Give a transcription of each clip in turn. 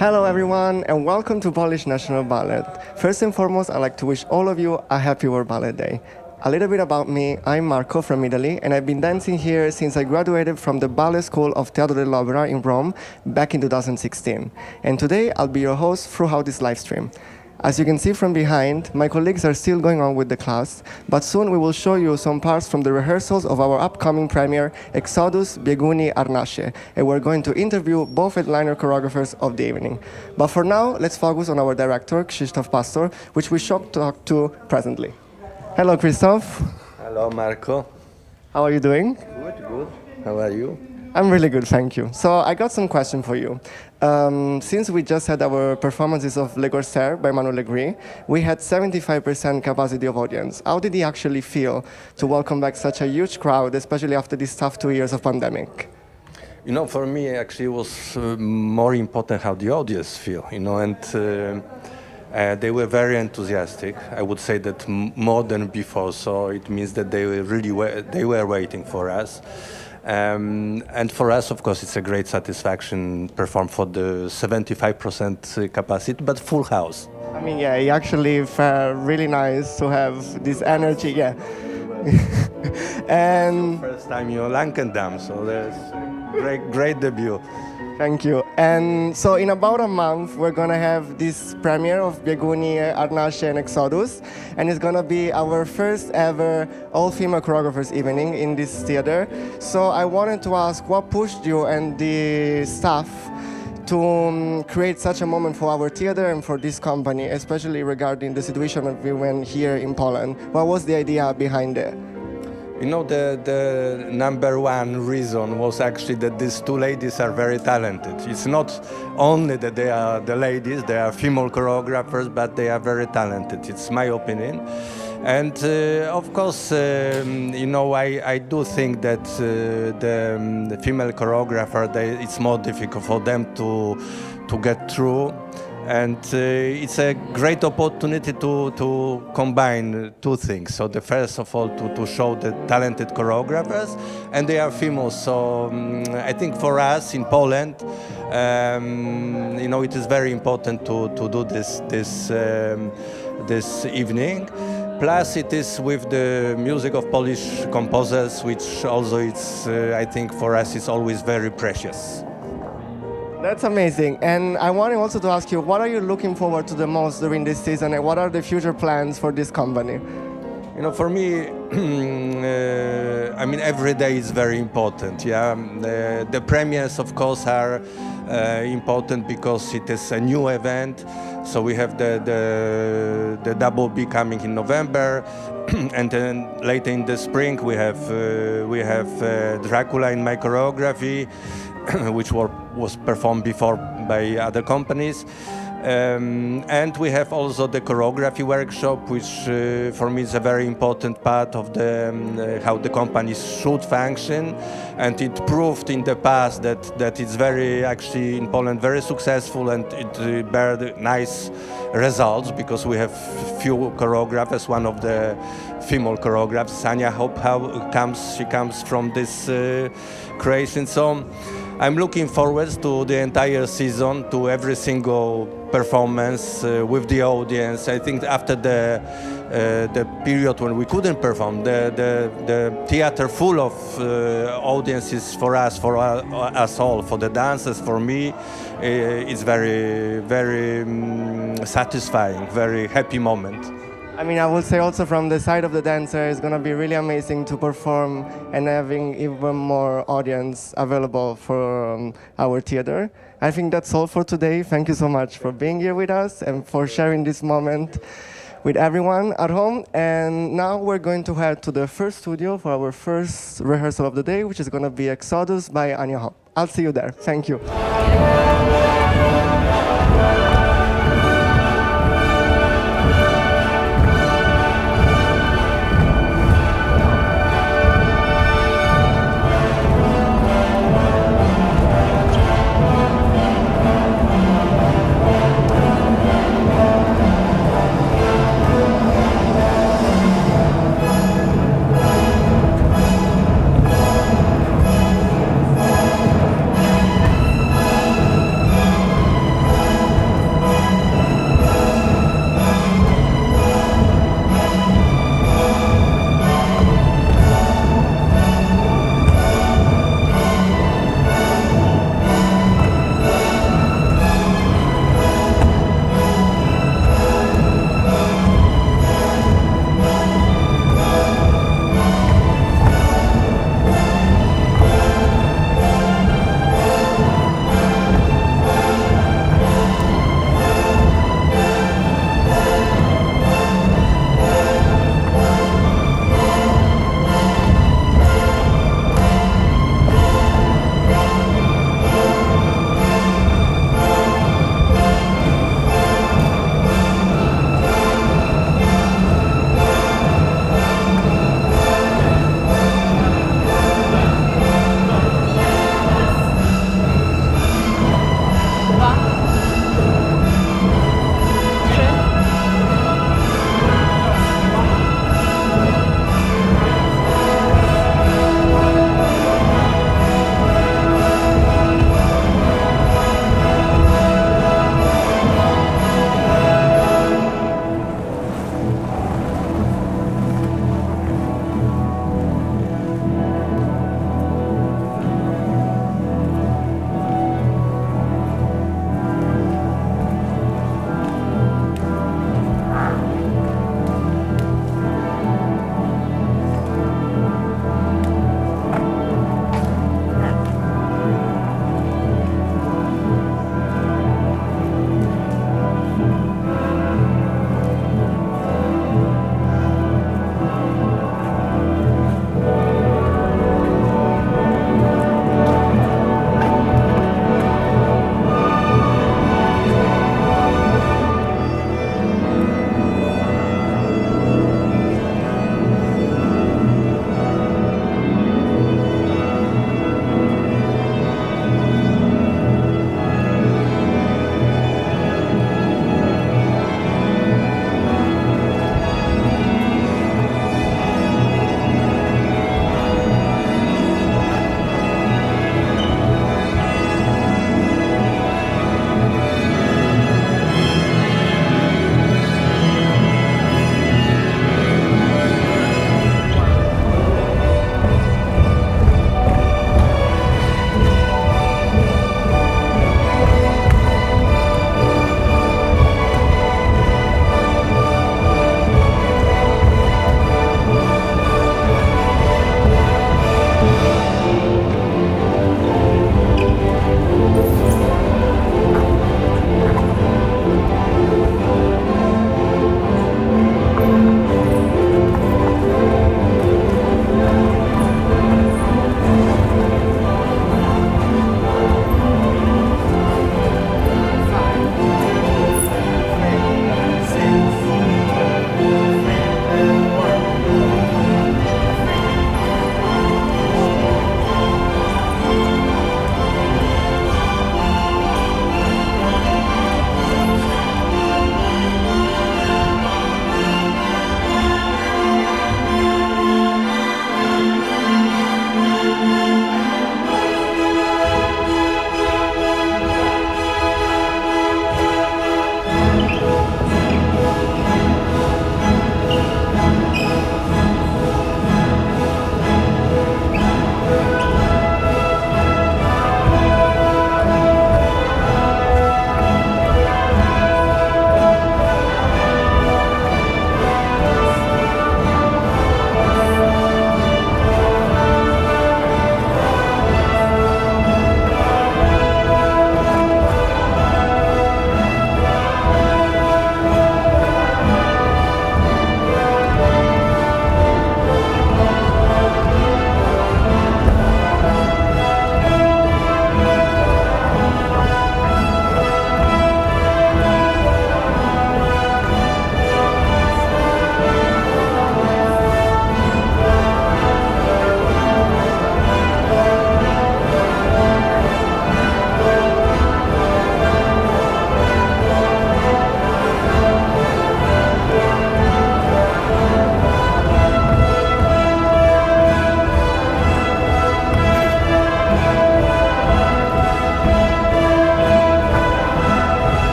Hello everyone and welcome to Polish National Ballet. First and foremost, I'd like to wish all of you a happy World Ballet Day. A little bit about me, I'm Marco from Italy and I've been dancing here since I graduated from the Ballet School of Teatro dell'Opera in Rome back in 2016. And today I'll be your host throughout this live stream. As you can see from behind, my colleagues are still going on with the class, but soon we will show you some parts from the rehearsals of our upcoming premiere, Exodus, Bieguni, Arnache, and we're going to interview both headliner choreographers of the evening. But for now, let's focus on our director, Krzysztof Pastor, which we shall talk to presently. Hello, Krzysztof. Hello, Marco. How are you doing? Good. How are you? I'm really good, thank you. So I got some question for you. Since we just had our performances of Le Corsaire by Manuel Legris, we had 75% capacity of audience. How did you actually feel to welcome back such a huge crowd, especially after these tough 2 years of pandemic? You know, for me, actually, it was more important how the audience feel, and they were very enthusiastic. I would say that more than before, so it means that they were waiting for us. And for us, of course, it's a great satisfaction perform for the 75% capacity, but full house. I mean, yeah, it actually felt really nice to have this energy, yeah. And First time, Lankendam, so there's great debut. thank you. And so in about a month, we're going to have this premiere of Bieguni, Arnache, and Exodus. And it's going to be our first ever all-female choreographers evening in this theater. So I wanted to ask, what pushed you and the staff to create such a moment for our theater and for this company, especially regarding the situation that we went here in Poland? What was the idea behind it? You know, the number one reason was actually that these two ladies are very talented. It's not only that they are the ladies, they are female choreographers, but they are very talented. It's my opinion. And of course, I do think that the female choreographer, it's more difficult for them to get through. And it's a great opportunity to combine two things. So the first of all, to show the talented choreographers, and they are female. So I think for us in Poland, it is very important to do this evening. Plus, it is with the music of Polish composers, which also I think for us is always very precious. That's amazing. And I wanted also to ask you, what are you looking forward to the most during this season and what are the future plans for this company? For me, every day is very important. Yeah, the premieres, of course, are important because it is a new event. So we have the WBD coming in November, and then later in the spring we have Dracula in my choreography, which was performed before by other companies. And we have also the choreography workshop, which for me is a very important part of how the company should function. And it proved in the past that it's actually in Poland very successful, and it bears nice results because we have few choreographers. One of the female choreographers, Sania Hope, she comes from this creation. So I'm looking forward to the entire season, to every single performance with the audience. I think after the period when we couldn't perform, the theater full of audiences for us all, for the dancers, for me, it's very, very satisfying, very happy moment. I mean, I would say also from the side of the dancer, it's going to be really amazing to perform and having even more audience available for our theater. I think that's all for today. Thank you so much for being here with us and for sharing this moment with everyone at home. And now we're going to head to the first studio for our first rehearsal of the day, which is going to be Exodus by Anya Hop. I'll see you there. Thank you.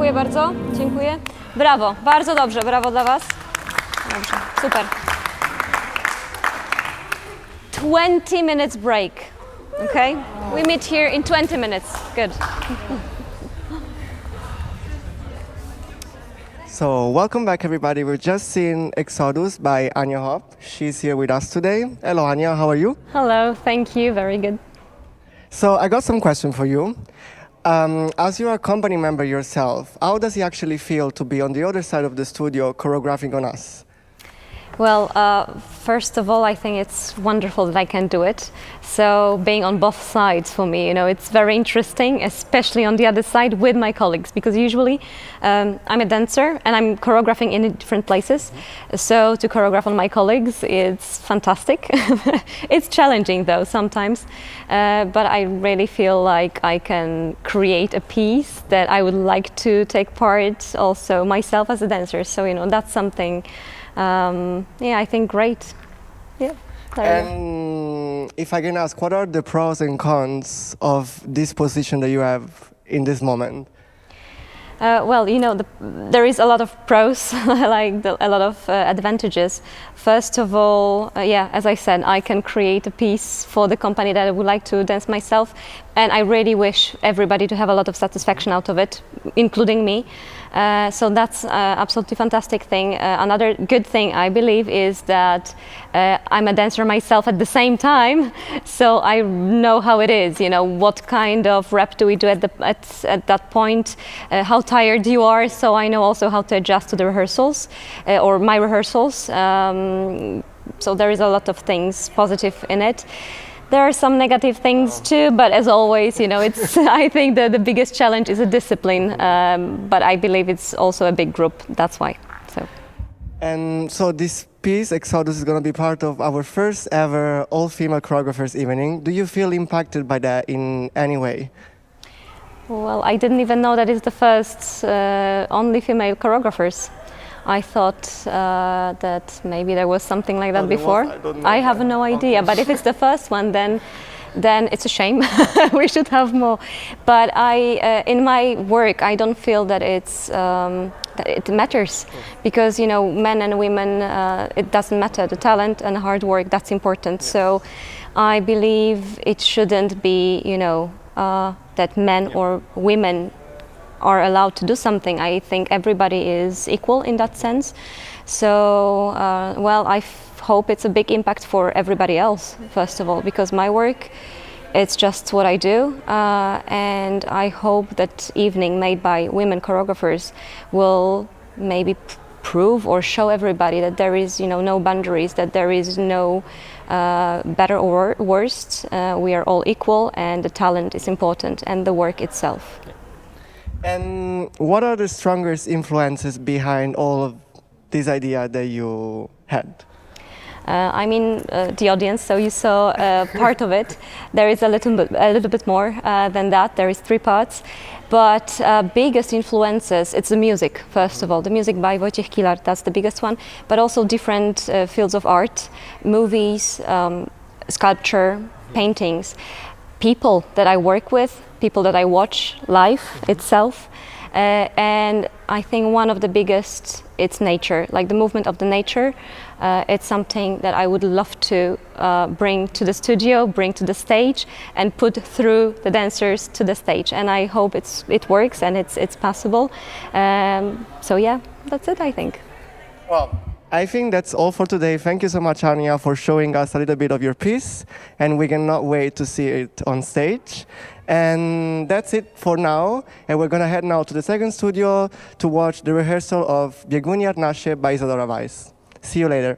Dziękuję bardzo. Dziękuję. Brawo, bardzo dobrze, brawo dla Was. Dobrze, super. 20 minutes break, okay? We meet here in 20 minutes. Good. So, welcome back, everybody. We've just seen Exodus by Anya Hop. She's here with us today. Hello, Anya. How are you? Hello, thank you. Very good. So, I got some question for you. As you're a company member yourself, how does it actually feel to be on the other side of the studio choreographing on us? Well, first of all, I think it's wonderful that I can do it. So being on both sides for me, it's very interesting, especially on the other side with my colleagues, because usually I'm a dancer and I'm choreographing in different places. So to choreograph on my colleagues, it's fantastic. It's challenging though sometimes, but I really feel like I can create a piece that I would like to take part also myself as a dancer. So, that's something I think great. Yeah. And if I can ask, what are the pros and cons of this position that you have in this moment? Well, there is a lot of pros, a lot of advantages. First of all, as I said, I can create a piece for the company that I would like to dance myself, and I really wish everybody to have a lot of satisfaction out of it, including me. So that's absolutely fantastic thing. Another good thing I believe is that I'm a dancer myself at the same time, so I know how it is. What kind of rep do we do at that point? How tired you are, so I know also how to adjust to the rehearsals or my rehearsals. So there is a lot of things positive in it. There are some negative things too, but as always, it's. I think the biggest challenge is a discipline, but I believe it's also a big group. That's why. And so this piece, Exodus, is going to be part of our first ever all-female choreographers evening. Do you feel impacted by that in any way? Well, I didn't even know that it's the first only female choreographers. I thought that maybe there was something like that before. I have no idea, but if it's the first one, then it's a shame. We should have more. But in my work, I don't feel that that it matters, because men and women, it doesn't matter. The talent and hard work, that's important. So I believe it shouldn't be that men or women are allowed to do something. I think everybody is equal in that sense. So, I hope it's a big impact for everybody else, first of all, because my work, it's just what I do. And I hope that evening made by women choreographers will maybe prove or show everybody that there is, no boundaries, that there is no better or worse. We are all equal, and the talent is important, and the work itself. And what are the strongest influences behind all of this idea that you had? The audience. So you saw part of it. There is a little bit more than that. There is 3 parts, but biggest influences. It's the music. First of all, the music by Wojciech Kilar. That's the biggest one. But also different fields of art, movies, sculpture, paintings, people that I work with, people that I watch, life itself. And I think one of the biggest, it's nature, like the movement of the nature. It's something that I would love to bring to the studio, bring to the stage, and put through the dancers to the stage. And I hope it works and it's possible. That's it, I think. Well, I think that's all for today. Thank you so much, Anya, for showing us a little bit of your piece, and we cannot wait to see it on stage. And that's it for now, and we're gonna head now to the second studio to watch the rehearsal of Biegunie Nasze by Isadora Weiss. See you later.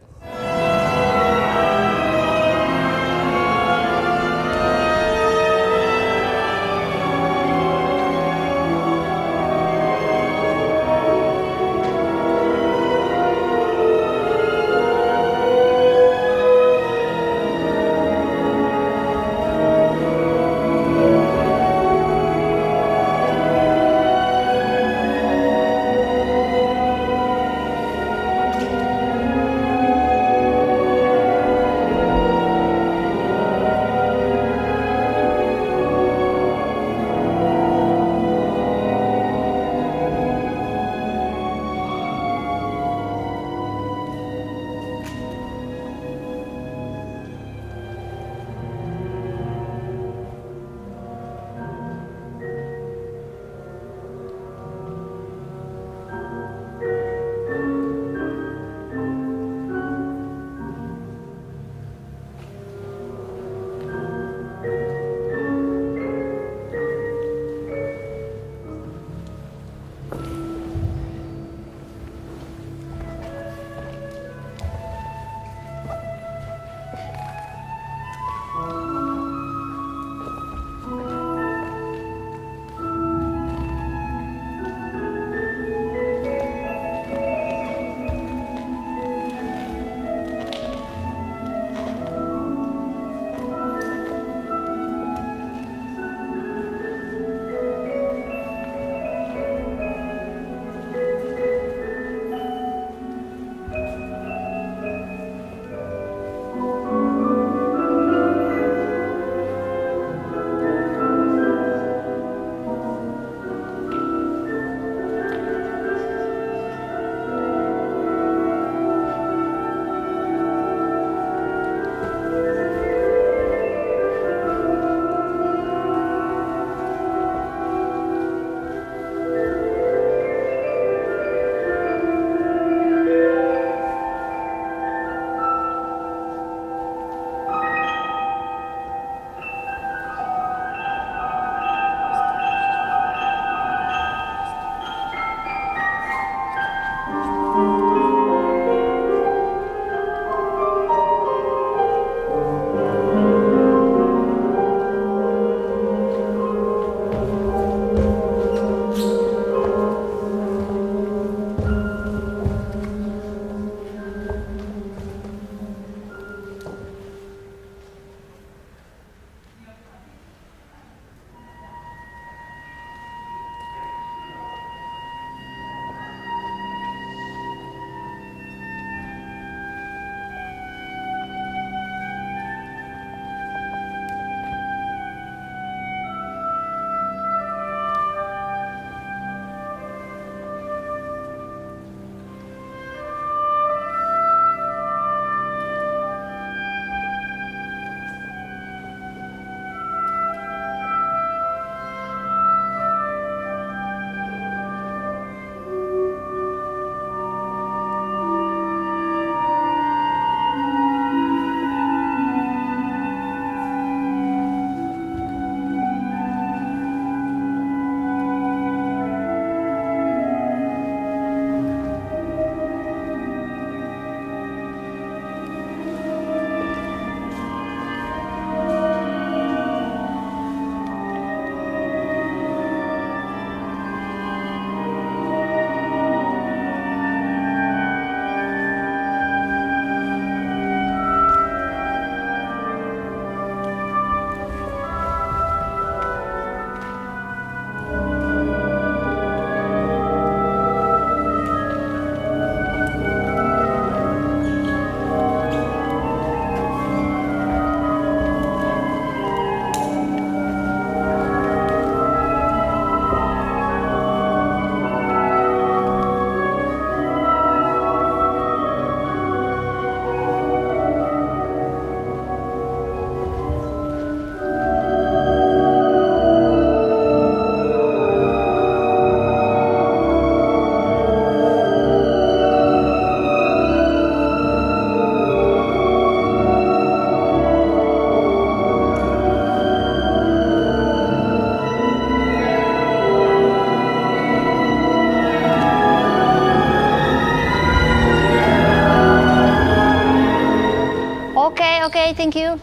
thank you.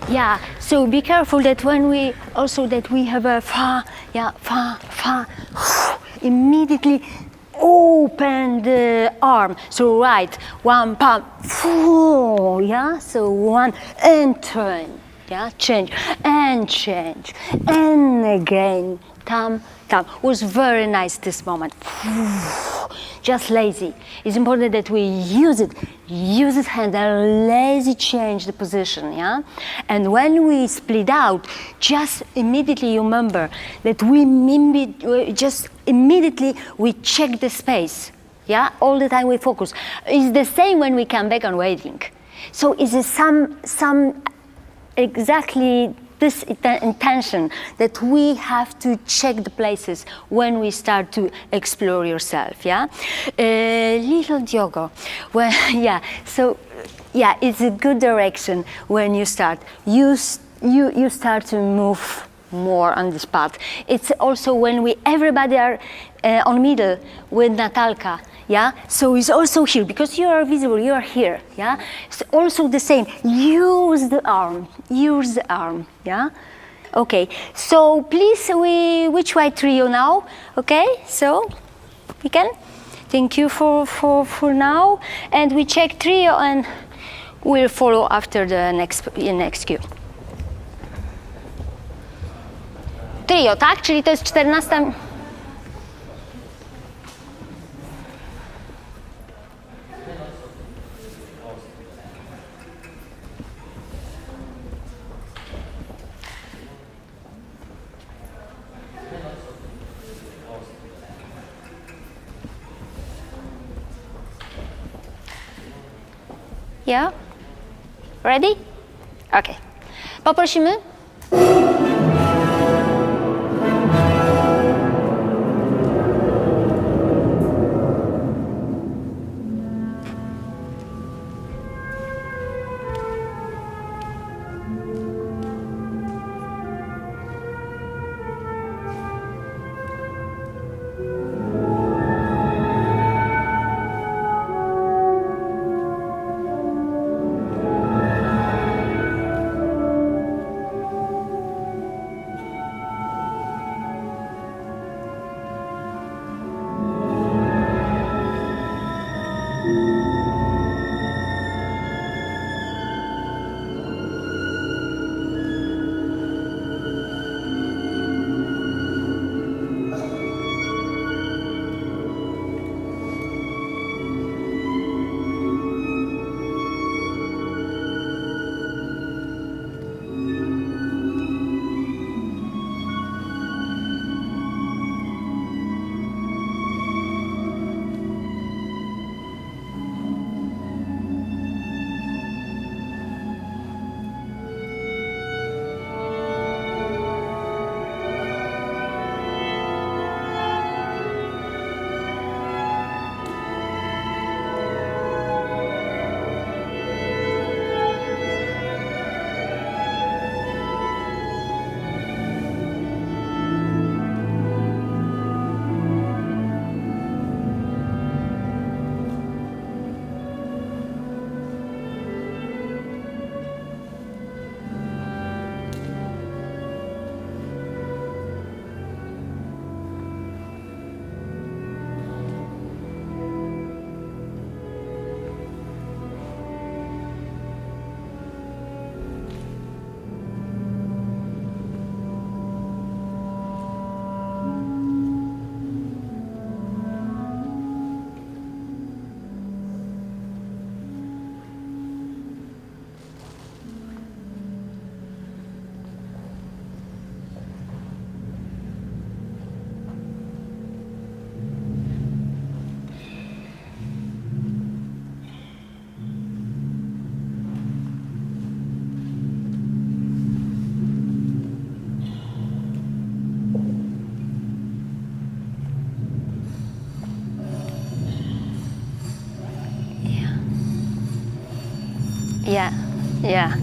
Yeah, so be careful that when we have a fa, immediately open the arm. So right, one pump, yeah, so one and turn, yeah, change, and again, tam. Was very nice this moment. Just lazy. It's important that we use it hand and lazy change the position, yeah? And when we split out, just immediately remember that we check the space, yeah? All the time we focus. It's the same when we come back on waiting. So it's some exactly this intention that we have to check the places when we start to explore yourself, yeah? Little Diogo, well, yeah, so, yeah, it's a good direction when you start. You start to move more on this path. It's also when everybody are on middle with Natalka, yeah? So it's also here, because you are visible, you are here, yeah? It's also the same, use the arm, yeah? Okay, so please, which way trio now? Okay, so, we can? Thank you for now, and we check trio and we'll follow after the next cue. Trio, tak? Czyli to jest 14... Yeah? Ready? Okay. Poprosimy.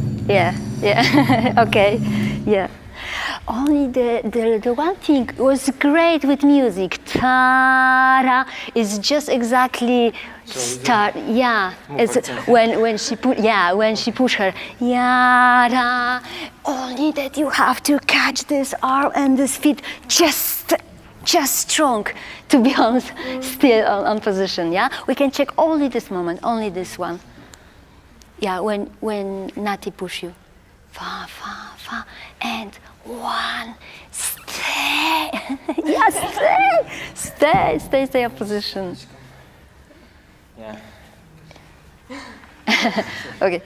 Yeah. Okay, yeah. Only the one thing was great with music. ta-ra is just exactly start. Yeah, it's when she push her ya-ra. Only that you have to catch this arm and this feet just strong to be on still on position. Yeah, we can check only this moment, only this one. Yeah, when Nati push you, fa fa fa, and one, stay. Yeah, stay in position. Yeah. Okay.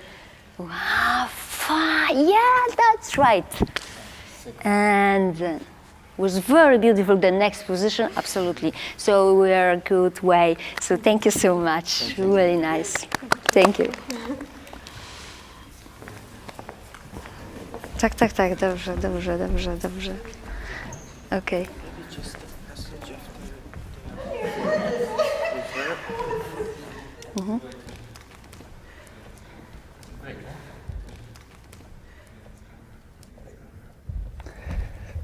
Wow, fa, yeah, that's right. And was very beautiful. The next position, absolutely. So we are a good way. So thank you so much. Really nice. Thank you. Tak, dobrze. Okay.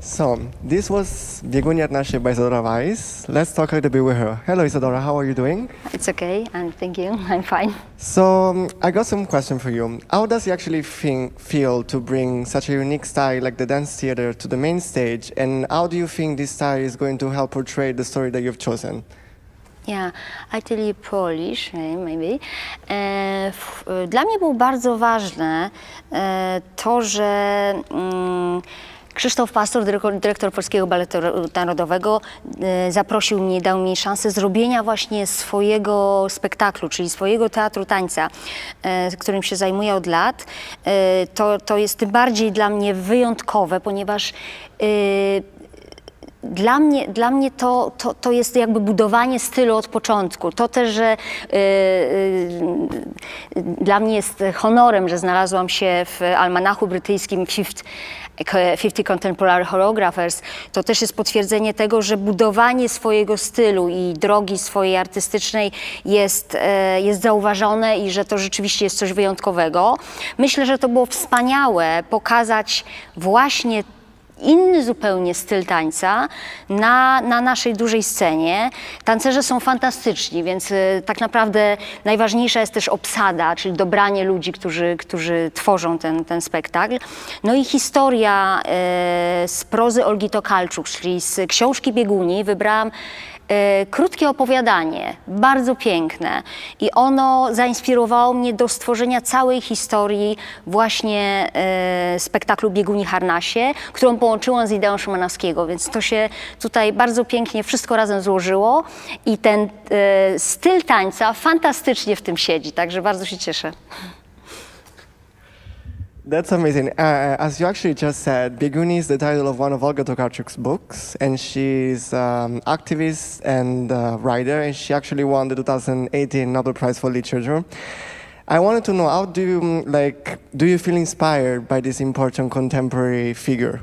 So, this was Biegunie Harnasie by Isadora Weiss. Let's talk a little bit with her. Hello Isadora, how are you doing? It's okay, and thank you. I'm fine. So, I got some question for you. How does it actually feel to bring such a unique style like the dance theater to the main stage? And how do you think this style is going to help portray the story that you've chosen? Yeah, I tell you Polish, maybe. Dla mnie było bardzo ważne to, że Krzysztof Pastor, dyrektor Polskiego Balletu Narodowego, zaprosił mnie, dał mi szansę zrobienia właśnie swojego spektaklu, czyli swojego teatru tańca, którym się zajmuję od lat. To jest tym bardziej dla mnie wyjątkowe, ponieważ dla mnie to jest jakby budowanie stylu od początku. To też, że dla mnie jest honorem, że znalazłam się w almanachu brytyjskim 50 Contemporary Choreographers. To też jest potwierdzenie tego, że budowanie swojego stylu i drogi swojej artystycznej jest zauważone i że to rzeczywiście jest coś wyjątkowego. Myślę, że to było wspaniałe pokazać właśnie inny zupełnie styl tańca na naszej dużej scenie. Tancerze są fantastyczni, więc tak naprawdę najważniejsza jest też obsada, czyli dobranie ludzi, którzy tworzą ten spektakl. No i historia z prozy Olgi Tokarczuk, czyli z książki Bieguni, wybrałam krótkie opowiadanie, bardzo piękne i ono zainspirowało mnie do stworzenia całej historii właśnie spektaklu Bieguni Harnasie, którą połączyłam z ideą Szymanowskiego, więc to się tutaj bardzo pięknie wszystko razem złożyło i ten styl tańca fantastycznie w tym siedzi, także bardzo się cieszę. That's amazing. As you actually just said, Bieguni is the title of one of Olga Tokarczuk's books, and she's activist and writer, and she actually won the 2018 Nobel Prize for Literature. I wanted to know, how do you feel inspired by this important contemporary figure?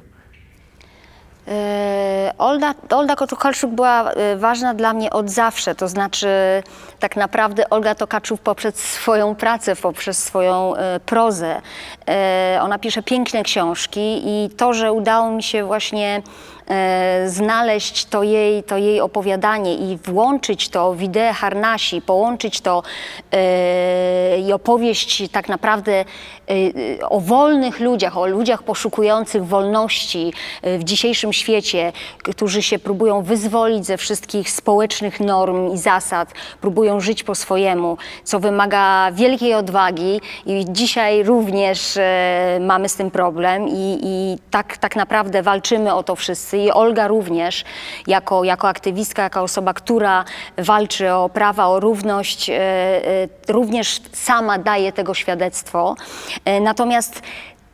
Olga Tokarczuk była ważna dla mnie od zawsze, to znaczy tak naprawdę Olga Tokarczuk poprzez swoją pracę, poprzez swoją prozę, ona pisze piękne książki i to, że udało mi się właśnie znaleźć to jej opowiadanie i włączyć to w ideę Harnasi, połączyć to i opowieść tak naprawdę o wolnych ludziach, o ludziach poszukujących wolności w dzisiejszym świecie, którzy się próbują wyzwolić ze wszystkich społecznych norm i zasad, próbują żyć po swojemu, co wymaga wielkiej odwagi i dzisiaj również mamy z tym problem i tak naprawdę walczymy o to wszyscy. I Olga również, jako aktywistka, jako osoba, która walczy o prawa, o równość, również sama daje tego świadectwo. Natomiast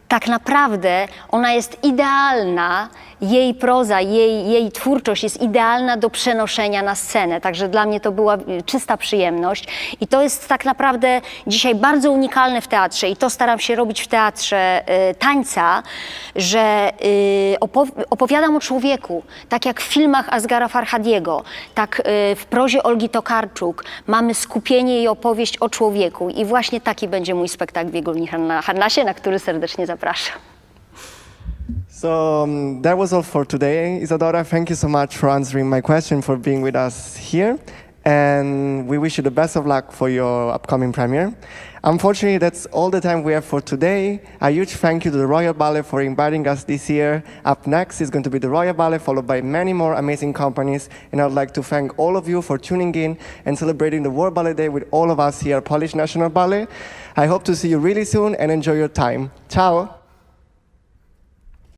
tak naprawdę ona jest idealna, jej proza, jej twórczość jest idealna do przenoszenia na scenę. Także dla mnie to była czysta przyjemność. I to jest tak naprawdę dzisiaj bardzo unikalne w teatrze i to staram się robić w teatrze tańca, że opowiadam o człowieku, tak jak w filmach Asghara Farhadiego, tak w prozie Olgi Tokarczuk mamy skupienie i opowieść o człowieku. I właśnie taki będzie mój spektakl Bieguni Harnasie, na który serdecznie zapraszam. So that was all for today, Isadora. Thank you so much for answering my question, for being with us here. And we wish you the best of luck for your upcoming premiere. Unfortunately, that's all the time we have for today. A huge thank you to the Royal Ballet for inviting us this year. Up next is going to be the Royal Ballet, followed by many more amazing companies. And I'd like to thank all of you for tuning in and celebrating the World Ballet Day with all of us here at Polish National Ballet. I hope to see you really soon and enjoy your time. Ciao!